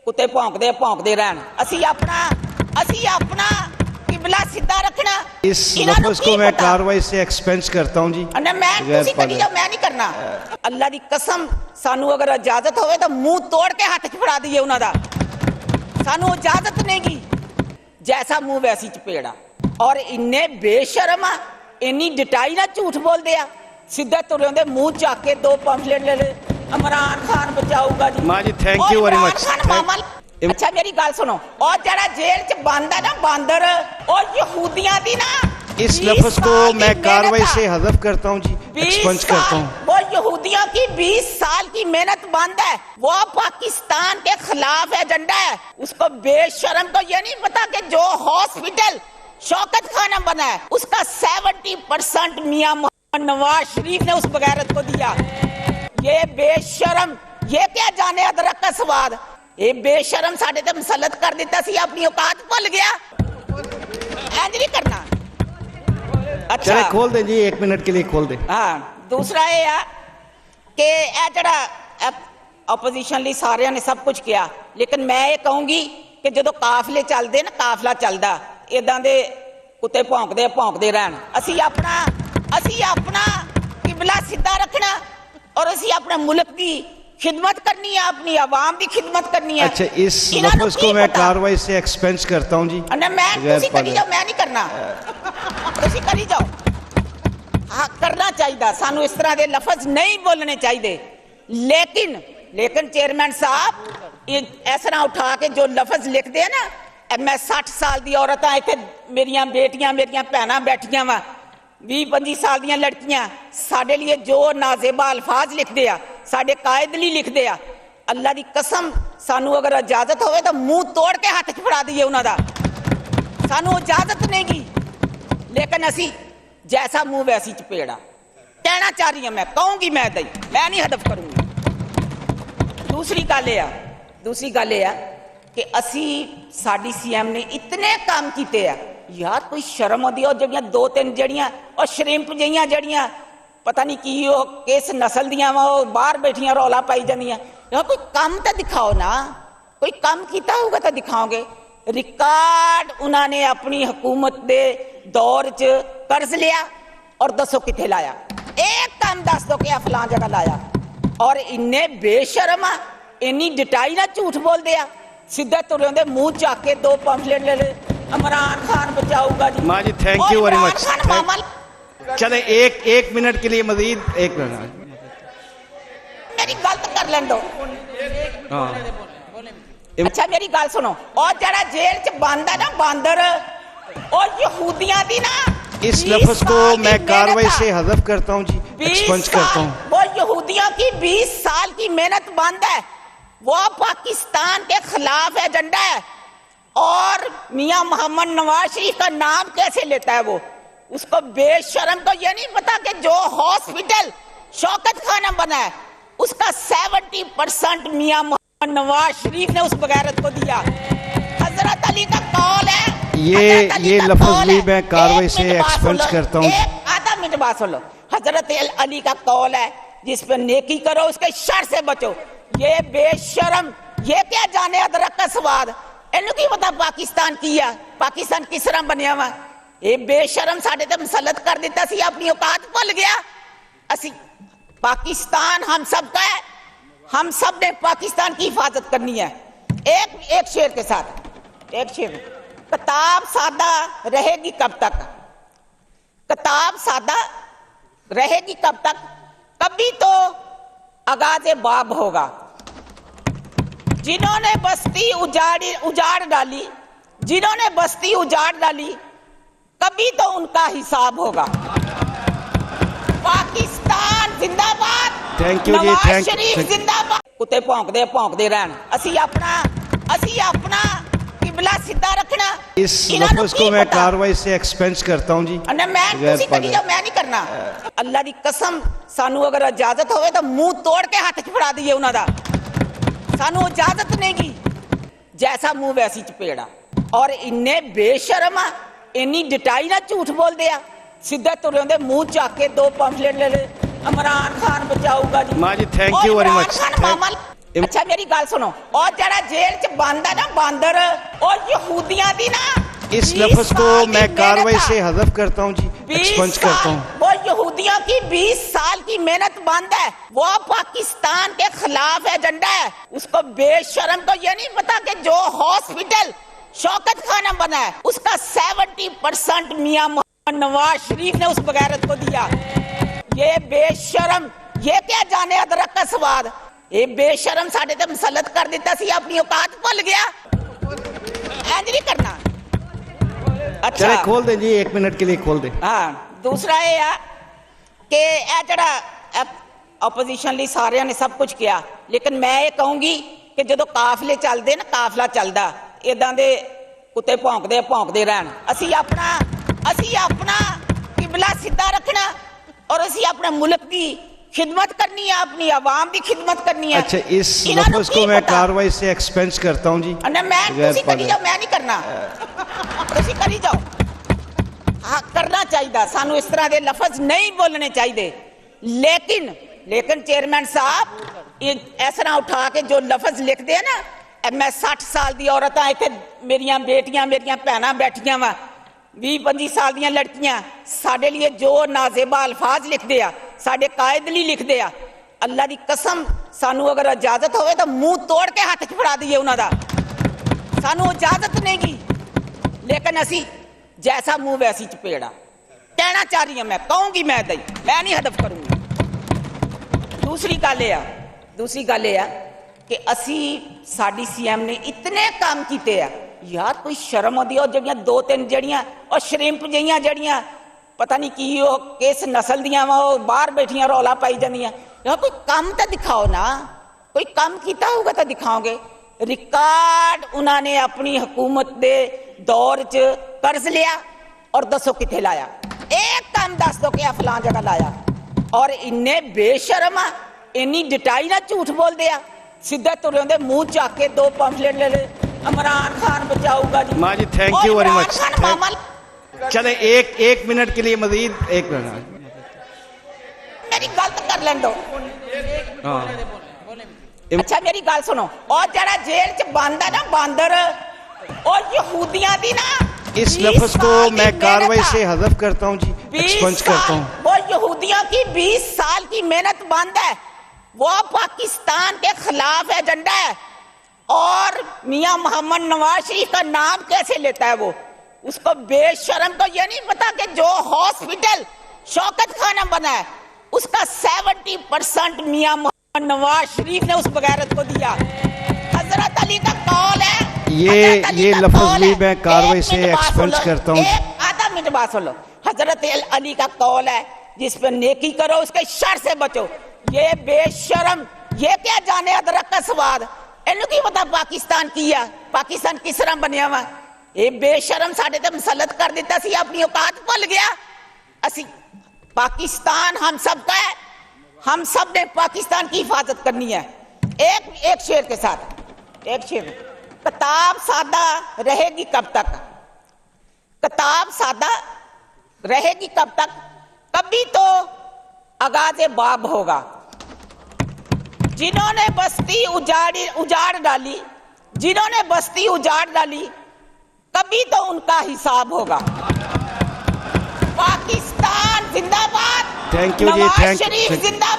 कुत्ते भौंकदे रहन। असी अपना किबला सीधा रखना। इस लफ्ज को मैं कार्रवाई से एक्सपेंस करता हूं जी। मैं नहीं करना। अल्लाह दी कसम सानू अगर इजाजत होवे तो मुंह तोड़ के हाथ च फड़ा दीए उन्हां दा। सानू इजाजत नहीं गी, जैसा मुंह वैसी चपेड़ा। और इन्ने बेशरम आ, इन्नी डिटाई ना झूठ बोलदे आ। सीधे तुरे होंदे मुंह चक के दो पंफलेट ले ले, इमरान खान बचाऊगा जी। मां जी थैंक यू वेरी मच। अच्छा मेरी गल सुनो, और जरा जेल च बंद है ना बांदर, और यहूदियां दी ना इस लफ्ज को मैं कार्रवाई से हज़फ करता हूं जी, एक्सपेंस करता हूं। वो यहूदियों की 20 साल की मेहनत बंद है, वो पाकिस्तान के खिलाफ एजेंडा है। उसको बेशरम को ये नहीं पता कि जो हॉस्पिटल शौकत खाना बना है उसका 70% मियां मोहम्मद नवाज शरीफ ने उस बगैरत को दिया। ये बेशरम, ये क्या जाने अदरक का स्वाद। ये बेशरम साडे ते मुसलत कर दिता सी, अपनी औकात भूल गया। इंज नहीं करना। अच्छा चले खोल दे जी, 1 मिनट के लिए खोल दे। हाँ, दूसरा ये है कि ए जड़ा अपोजिशन ਲਈ सारिਆਂ ने सब कुछ किया, लेकिन मैं ये कहूंगी कि ਜਦੋਂ ਕਾਫਲੇ ਚੱਲਦੇ ਨਾ, ਕਾਫਲਾ ਚੱਲਦਾ ਇਦਾਂ ਦੇ ਕੁੱਤੇ ਭੌਂਕਦੇ ਰਹਿਣ। ਅਸੀਂ ਆਪਣਾ ਕਿਬਲਾ ਸਿੱਧਾ ਰੱਖਣਾ, और ਅਸੀਂ अपने मुल्क की खिदमत करनी है, अपनी आवाम की खिदमत करनी है। अच्छा इस लफ्ज को मैं कार्रवाई से एक्सपेंस करता हूं जी। तुसी करी जाओ, मैं नहीं करना। तुसी करी जाओ। हाँ करना चाहिए, सानू इस तरह के लफ्ज नहीं बोलने चाहिए। लेकिन चेयरमैन साहब इस तरह उठा के जो लफ्ज लिखते हैं ना, मैं 60 साल की औरत हाँ, इतने मेरिया बेटियां मेरिया भैन बैठिया वा, 20-25 साल दी लड़कियां साडे लिए जो नाजेबा अल्फाज लिखते आ, साडे कायद लिए लिखते आ। अल्लाह दी कसम सानू अगर इजाजत होवे तो मुंह तोड़ के हाथ च फड़ा दीए उन्हां दा। सानू इजाजत नहीं गी, लेकिन असी जैसा मुंह वैसी चपेड़ा। कहना चाह रही हूं, मैं कहूंगी, मैं नहीं हदफ करूंगी। दूसरी गल ये कि असी साडी सीएम ने इतने काम किए आ, यार कोई शर्म आती है। जड़ियां 2-3 जड़ियां और श्रिंप जइयां जड़ियां पता नहीं की किस नस्ल दियां वा, बाहर बैठियां रौला पाई जांदियां। यार कोई काम तो दिखाओ ना, कोई काम किया होगा तो दिखाओगे। रिकॉर्ड उन्होंने अपनी हुकूमत के दौर च कर्ज लिया और दसो किथे लाया। एक काम दस दो कि फलां जगह लाया। और इन्ने बेशरम आ, इन्नी डिटाई ना झूठ बोलते आ। सीधे तुरे होंदे मुंह चक के दो पंफलेट ले ले, इमरान खान बचाऊगा जी। मां जी थैंक यू वेरी मच। चले एक मिनट के लिए मजीद 1 मिनट मेरी गल तो कर लें दो। अच्छा मेरी गल सुनो, और जरा जेल च बंद है ना बांदर, और यहूदियां दी ना इस लफ्ज को मैं कार्रवाई से हज़फ करता हूं जी, एक्सपेंस करता हूं। वो यहूदियों की 20 साल की मेहनत बंद है, वो पाकिस्तान के खिलाफ एजेंडा है। और मियां मोहम्मद नवाज शरीफ का नाम कैसे लेता है वो। उसको बेशरम को ये नहीं पता कि जो हॉस्पिटल शौकत खाना बना है उसका 70% मियां मोहम्मद नवाज शरीफ ने उस बगैरत को दिया। हजरत अली का कौल है, ये लफ्ज भी मैं कार्रवाई से एक्सपेंस करता हूं। आधा मिनट बात सुन लो। हजरत अली का कौल है, जिस पर नेकी करो उसके शर से बचो। ये बेशरम, ये क्या जाने अदरक का स्वाद। इन्हू की पता पाकिस्तान की है, पाकिस्तान किस तरह बनया वा। ये बेशरम साडे ते मुसलत कर दिता सी, अपनी औकात भूल गया। असी पाकिस्तान हम सब का है, हम सब ने पाकिस्तान की हिफाजत करनी है। एक शेर के साथ, एक शेर। किताब सादा रहेगी कब तक, किताब सादा रहेगी कब तक, कभी तो आगाज़े बाब होगा। जिन्होंने बस्ती उजाड़ डाली, जिन्होंने बस्ती उजाड़ डाली, कभी तो उनका हिसाब होगा। पाकिस्तान जिंदाबाद, थैंक यू जी, नवाज शरीफ जिंदाबाद। कुत्ते भौंकदे रहन। असी अपना किबला सीधा रखना। इस लफ्ज को मैं कार्रवाई से एक्सपेंस करता हूं जी। मैं नहीं करना। अल्लाह दी कसम सानू अगर इजाजत होवे तो मुंह तोड़ के हाथ च फड़ा दीए उन्हां दा। सानू इजाजत नहीं गी, जैसा मुंह वैसी चपेड़ा। और इन्ने बेशरम आ, इन्नी डिटाई ना झूठ बोलते आ। सीधे तुरे होंदे मुंह चक के दो पंफलेट ले ले, इमरान खान बचाऊगा जी। मां जी थैंक यू वेरी मच। ਅੱਛਾ ਮੇਰੀ ਗੱਲ ਸੁਣੋ ਉਹ ਜਿਹੜਾ ਜੇਲ੍ਹ ਚ ਬੰਦ ਹੈ ਨਾ ਬਾਂਦਰ ਉਹ ਯਹੂਦੀਆਂ ਦੀ ਨਾ इस 20 लफ्ज को साल की मैं कार्रवाई मेहनत से है। हज़फ करता हूँ जी, 20 एक्सपंज करता साल, हूँ। वो यहूदियों की 20 साल की मेहनत बंद है, वो पाकिस्तान के खिलाफ एजेंडा है। उसको बेशरम को ये नहीं पता कि जो हॉस्पिटल शौकत खाना बना है उसका 70% मियां मोहम्मद नवाज शरीफ ने उस बगैरत को दिया। ये बेशरम ये क्या जाने अदरक का स्वाद। ये बेशरम साढ़े ते मसलत कर देता सी, अपनी औकात भूल गया। इंज नहीं करना। अच्छा चले खोल दे जी, 1 मिनट के लिए खोल दे। हाँ दूसरा ये है कि ਇਹ ਜਿਹੜਾ ਆਪੋਜੀਸ਼ਨ ਲਈ ਸਾਰਿਆਂ ਨੇ ਸਭ ਕੁਝ ਕਿਹਾ, ਲੇਕਿਨ ਮੈਂ ਇਹ ਕਹੂੰਗੀ ਕਿ ਜਦੋਂ ਕਾਫਲੇ ਚੱਲਦੇ ਨਾ, ਕਾਫਲਾ ਚੱਲਦਾ ਇਦਾਂ ਦੇ ਕੁੱਤੇ ਭੌਂਕਦੇ ਰਹਿਣ। ਅਸੀਂ ਆਪਣਾ ਕਿਬਲਾ ਸਿੱਧਾ ਰੱਖਣਾ ਔਰ ਅਸੀਂ ਆਪਣੇ ਮੁਲਕ ਦੀ खिदमत करनी है, अपनी आवाम की खिदमत करनी है। अच्छा इस लफ्ज को मैं कार्रवाई से एक्सपेंस करता हूँ जी। तुसी करी जाओ, मैं नहीं करना, तुसी करी जाओ। हाँ करना चाहिए, सानू इस तरह के लफ्ज नहीं बोलने चाहिए। लेकिन चेयरमैन साहब इस तरह उठा के जो लफ्ज लिखते हैं ना, मैं 60 साल की औरत हाँ, इतने मेरिया बेटियां मेरिया भैन बैठिया वा, 20-25 साल दी लड़कियां साडे लिए जो नाजेबा अल्फाज लिखते आ, साडे कायद लिए लिखते आ, अल्लाह की कसम सानू अगर इजाजत होवे तो मुंह तोड़ के हाथ च फड़ा दईए उन्हां दा। सानू इजाजत नहीं गी, लेकिन असी जैसा मुंह वैसी चपेड़ा। कहना चाह रही हूं, मैं कहूंगी, मैं नहीं हदफ करूंगी। दूसरी गल यह कि असी साडी सीएम ने इतने काम किए आ, यार कोई शर्म आती है। जड़ियां 2-3 जड़ियां और श्रिंप जहियां जड़ियां पता नहीं की किस नस्ल दियां वा बाहर बैठियां रौला पाई जांदियां। यार कोई काम तो दिखाओ ना, कोई काम किया होगा तो दिखाओगे। रिकॉर्ड उन्होंने अपनी हुकूमत दे दौर च कर्ज लिया और दसो किथे लाया, एक काम दस दो कि फलां जगह लाया। और इन्ने बेशर्म आ, इन्नी डिटाई ना झूठ बोल दिया, सीधे तुरे होंदे मुंह चाक के 2 पंफलेट ले ले, इमरान खान बचाऊगा जी। माँ जी थैंक यू वेरी मच। मामा चले एक मिनट के लिए मजीद 1 मिनट मेरी गलत कर लें दो। हाँ अच्छा मेरी गल सुनो, और जरा जेल च बंद है ना बांदर और यहूदियां दी ना इस लफ्ज को मैं कार्रवाई से हज़फ करता हूँ जी, एक्सपंज करता हूँ। वो यहूदियों की 20 साल की मेहनत बंद है, वो पाकिस्तान के खिलाफ एजेंडा है। और मियां मोहम्मद नवाज शरीफ का नाम कैसे लेता है वो, उसको बेशरम को ये नहीं पता कि जो हॉस्पिटल शौकत खाना बना है उसका 70% मियां मोहम्मद नवाज शरीफ ने उस बगैरत को दिया। हजरत अली का कौल है, ये लफ्ज भी मैं कार्रवाई से एक्सपेंस करता हूँ। आधा मिनट बात सुन लो। हजरत अली का कौल है, जिस पर नेकी करो उसके शर से बचो। ये बेशरम ये क्या जाने अदरक का स्वाद, इन्हों की पता पाकिस्तान किया, पाकिस्तान किस तरह बनया वा। ये बेशरम साढ़े ते मसलत कर देता सी, अपनी औकात भूल गया। असी पाकिस्तान हम सब का है, हम सब ने पाकिस्तान की हिफाजत करनी है। एक शेर के साथ, एक शेर, किताब सादा रहेगी कब तक, किताब सादा रहेगी कब तक, कभी तो आगाज़े बाब होगा। जिन्होंने बस्ती उजाड़ डाली, जिन्होंने बस्ती उजाड़ डाली, कभी तो उनका हिसाब होगा। पाकिस्तान जिंदाबाद, thank you ji, Nawaz thank Sharif you. जिंदाबाद।